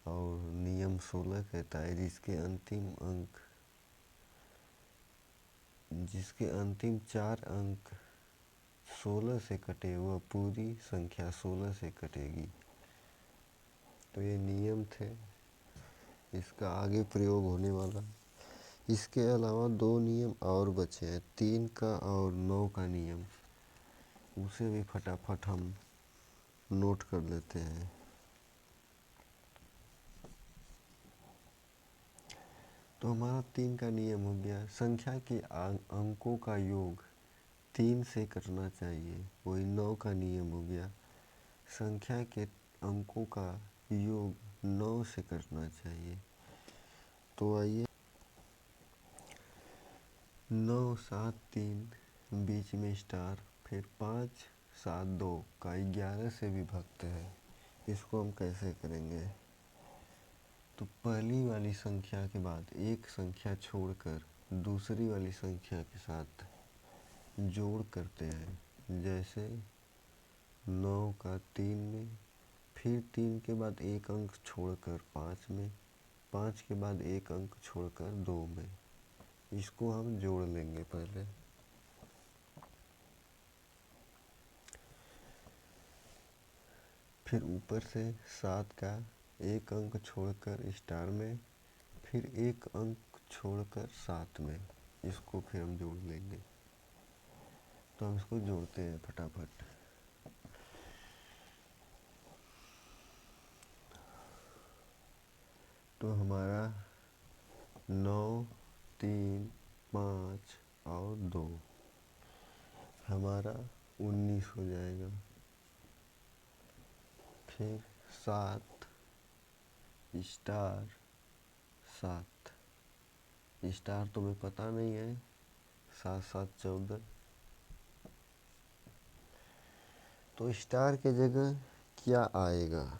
और नियम 16 कहता है जिसके अंतिम 4 अंक 16 से कटे वह पूरी संख्या 16 से कटेगी। तो ये नियम थे, इसका आगे प्रयोग होने वाला। इसके अलावा 2 नियम और बचे हैं, 3 का और 9 का नियम। उसे भी फटाफट हम नोट कर लेते हैं। तो हमारा 3 का नियम हो गया, संख्या के अंकों का योग 3 से कटना चाहिए। वही 9 का नियम हो गया, संख्या के अंकों का योग 9 से कटना चाहिए। तो आइए 9 7 3 बीच में स्टार, फिर 5 7 2 का 11 से विभक्त है। इसको हम कैसे करेंगे? तो पहली वाली संख्या के बाद एक संख्या छोड़कर दूसरी वाली संख्या के साथ जोड़ करते हैं। जैसे 9 का 3 में, फिर 3 के बाद एक अंक छोड़कर 5 में, 5 के बाद एक अंक छोड़कर 2 में। इसको हम जोड़ लेंगे पहले। फिर ऊपर से 7 का एक अंक छोड़कर स्टार में, फिर एक अंक छोड़कर 7 में। इसको फिर हम जोड़ लेंगे। तो हम इसको जोड़ते हैं फटाफट। तो हमारा 9 3 5 और 2 हमारा 19 हो जाएगा। फिर 7 स्टार 7 स्टार तुम्हें पता नहीं है, 7 7 14। तो स्टार के जगह क्या आएगा?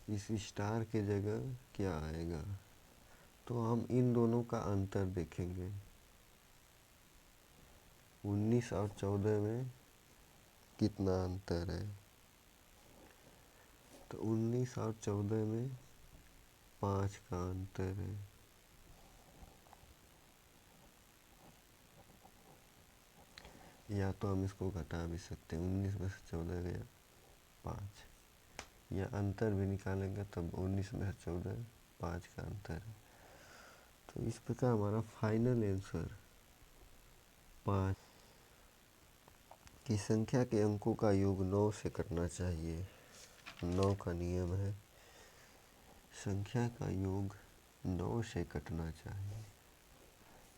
इस स्टार के जगह क्या आएगा? तो हम इन दोनों का अंतर देखेंगे। 19 और 14 में कितना अंतर है? तो 19 और 14 में 5 का अंतर है। या तो हम इसको घटा भी सकते हैं, 19 में से 14 गया 5, या अंतर भी निकालेंगे तब 19 में से 14 5 का अंतर है। तो इस प्रकार हमारा फाइनल आंसर 5 की संख्या के अंकों का योग 9 से करना चाहिए। 9 का नियम है, संख्या का योग 9 से कटना चाहिए।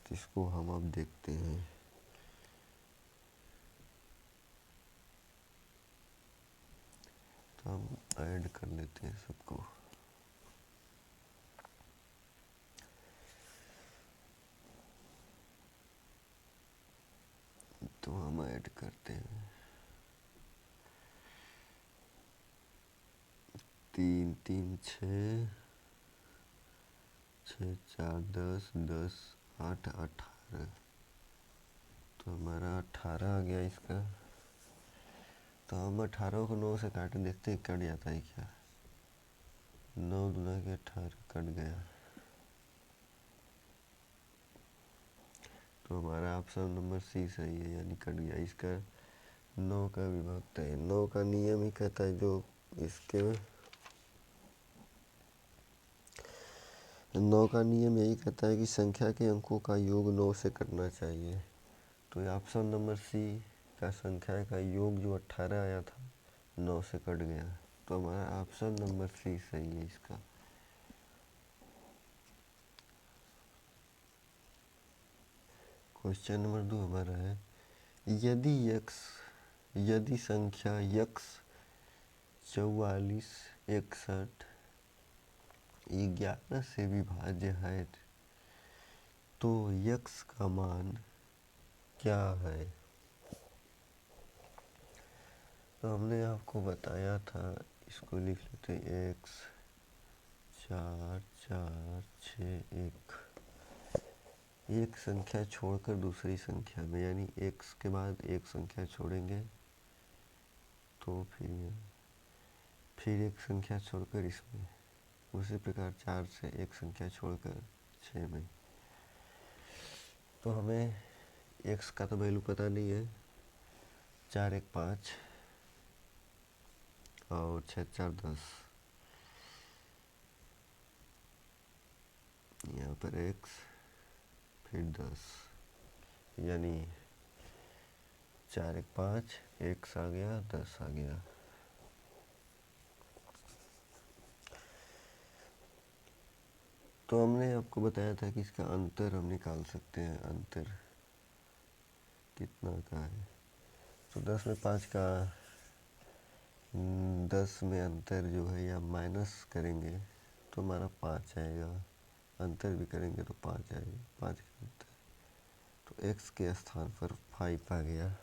तो इसको हम अब देखते हैं। तो हम ऐड कर लेते हैं सबको। तो हम ऐड करते हैं 3 3 6 6 4 10 10 8 18। तो हमारा 18 आ गया इसका। तो हम 18 को 9 से काट देखते हैं कट जाता है क्या। 9 दूना के 18 कट गया। तो हमारा ऑप्शन नंबर सी सही है, यानी कट गया। इसका 9 का विभक्त है। 9 का नियम ही कहता है, जो इसके 9 का नियम यही कहता है कि संख्या के अंकों का योग 9 से करना चाहिए। तो ऑप्शन नंबर सी का संख्या का योग जो 18 आया था 9 से कट गया। तो हमारा ऑप्शन नंबर सी सही है इसका। क्वेश्चन नंबर 2 हमारा है, यदि संख्या x 44 61 11 से विभाज्य है तो x का मान क्या है? तो हमने आपको बताया था, इसको लिख लेते हैं, x 4 4 6 1। एक संख्या छोड़कर दूसरी संख्या में, यानी x के बाद एक संख्या छोड़ेंगे तो फिर एक संख्या छोड़कर इसमें, उसी प्रकार 4 से एक संख्या छोड़कर 6 में। तो हमें x का तो वैल्यू पता नहीं है, 4 1 5 और 6 4 10, यहाँ पर x फिर 10, यानी 4 1 5 x आ गया 10 आ गया। तो हमने आपको बताया था कि इसका अंतर हम निकाल सकते हैं, अंतर कितना का है। तो 10 में 5 का 10 में अंतर जो है या माइनस करेंगे तो हमारा 5 आएगा, अंतर भी करेंगे तो 5 आएगा, 5 का अंतर। तो x के स्थान पर 5 आ गया।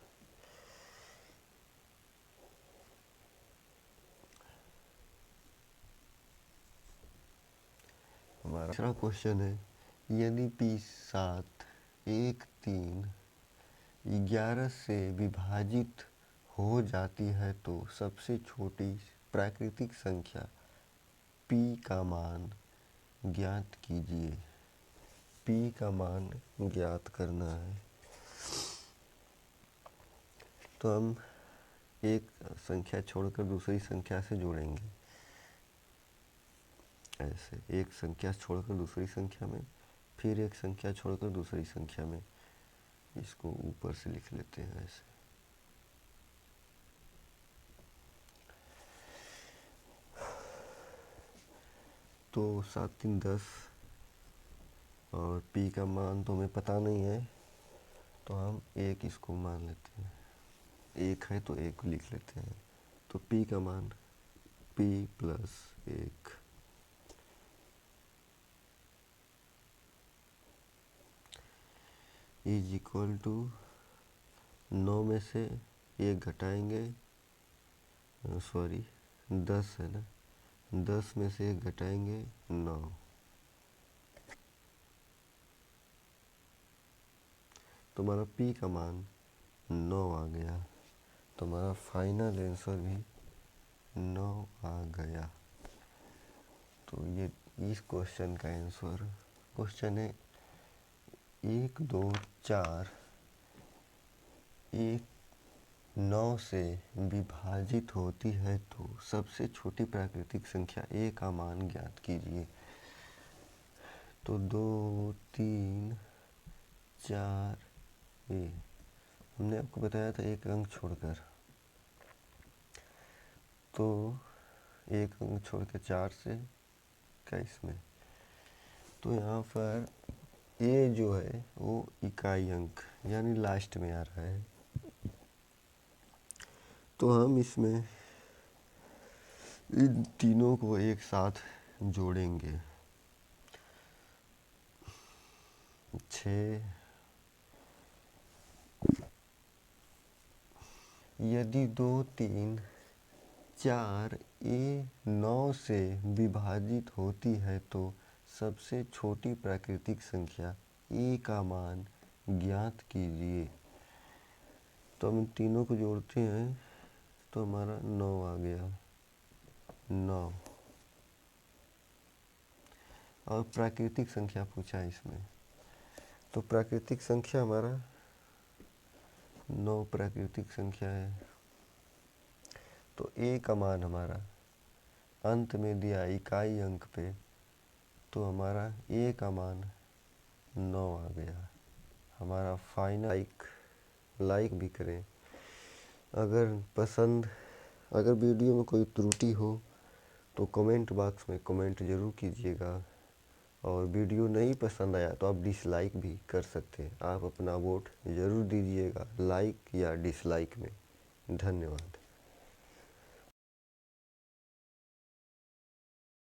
हमारा दूसरा क्वेश्चन है, यदि p7 1 3 11 से विभाजित हो जाती है तो सबसे छोटी प्राकृतिक संख्या p का मान ज्ञात कीजिए। p का मान ज्ञात करना है। तो हम एक संख्या छोड़कर दूसरी संख्या से जोड़ेंगे, ऐसे एक संख्या छोड़कर दूसरी संख्या में, फिर एक संख्या छोड़कर दूसरी संख्या में, इसको ऊपर से लिख लेते हैं ऐसे। तो 7 3 10 और p का मान तो हमें पता नहीं है, तो हम एक इसको मान लेते हैं, एक है तो एक लिख लेते हैं। तो p का मान p plus 1, is equal to 9 में से 1 घटाएंगे, सॉरी 10 है ना, 10 में से 1 घटाएंगे 9। तो हमारा p का मान 9 आ गया। तो हमारा फाइनल आंसर भी 9 आ गया। तो ये इस क्वेश्चन का आंसर, क्वेश्चन है 1 2 4 1 9 से विभाजित होती है तो सबसे छोटी प्राकृतिक संख्या a का मान ज्ञात कीजिए। तो 2 3 4 ये हमने आपको बताया था एक अंक छोड़कर, तो एक अंक छोड़ के 4 से 21 में। तो यहाँ पर a जो है वो इकाई अंक यानी लास्ट में आ रहा है। तो हम इसमें इन तीनों को एक साथ जोड़ेंगे, 6 यदि 2 3 4 9 से विभाजित होती है तो सबसे छोटी प्राकृतिक संख्या a का मान ज्ञात कीजिए। तो हम इन तीनों को जोड़ते हैं तो हमारा 9 आ गया, 9। और प्राकृतिक संख्या पूछा है इसमें, तो प्राकृतिक संख्या हमारा 9 प्राकृतिक संख्या है। तो a का मान हमारा अंत में दिया इकाई अंक पे, तो हमारा a का मान 9 आ गया। हमारा फाइनल लाइक भी करें। अगर वीडियो में कोई त्रुटि हो तो कमेंट बॉक्स में कमेंट ज़रूर कीजिएगा, और वीडियो नहीं पसंद आया तो आप डिसलाइक भी कर सकते हैं। आप अपना वोट ज़रूर दीजिएगा लाइक या डिसलाइक में। धन्यवाद।